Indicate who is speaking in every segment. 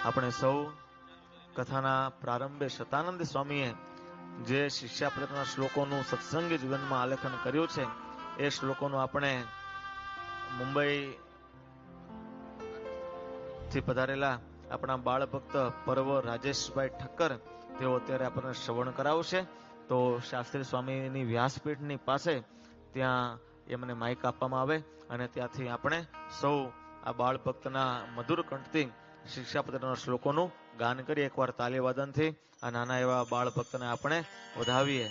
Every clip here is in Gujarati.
Speaker 1: આપણે સૌ કથાના પ્રારંભે શતાનંદ સ્વામીએ જે શિષ્યાપદના શ્લોકોનું સત્સંગી જીવનમાં આલેખન કર્યું છે એ શ્લોકોનું આપણે મુંબઈ થી પધારેલા આપણા બાળ ભક્ત પર્વ રાજેશભાઈ ઠક્કર તેઓ અત્યારે આપણને શ્રવણ કરાવશે. તો શાસ્ત્રી સ્વામીની વ્યાસપીઠની પાસે ત્યાં એમને માઇક આપવામાં આવે અને ત્યાંથી આપણે સૌ આ બાળ ભક્તના મધુર કંઠથી શિક્ષાપત્રના શ્લોકોનું ગાન કરી એકવાર તાલીવાદનથી આ નાના એવા બાળ ભક્તને આપણે વધાવીએ.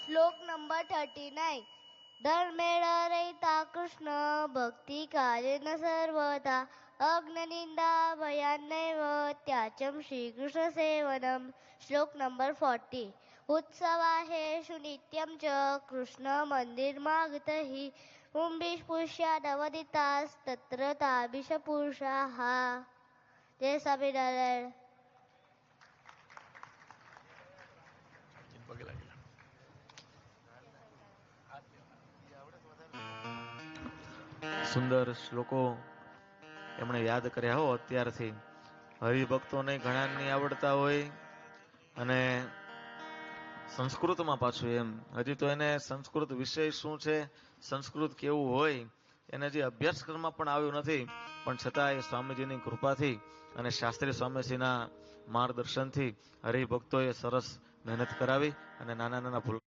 Speaker 2: શ્લોક નંબર 39. ધર્મેણ રહિતા કૃષ્ણ ભક્તિ કાર્યેન સર્વદા અગ્નિનિંદા ભયાન્નૈવ ત્યાચમ શ્રી કૃષ્ણ સેવનમ. શ્લોક નંબર 40. ઉત્સવાહેષુ નિત્યમ ચ કૃષ્ણ મંદિરમાગતૈઃ ઉંભિષ પુષ્યાદવદિતાસ્તત્ર તાભિષ પુરુષાઃ. જય સ્વામિનારાયણ.
Speaker 1: સુંદર શ્લોકો એમણે યાદ કર્યા હો અત્યારથી. હરિભક્તોને ઘણા નહીં આવડતા હોય અને સંસ્કૃતમાં પાછું એમ હજી તો એને સંસ્કૃત વિષય શું છે, સંસ્કૃત કેવું હોય એને જે અભ્યાસક્રમમાં પણ આવ્યું નથી, પણ છતાં એ સ્વામીજીની કૃપાથી અને શાસ્ત્રી સ્વામીજીના માર્ગદર્શનથી હરિભક્તોએ સરસ મહેનત કરાવી અને નાના નાના ભૂલ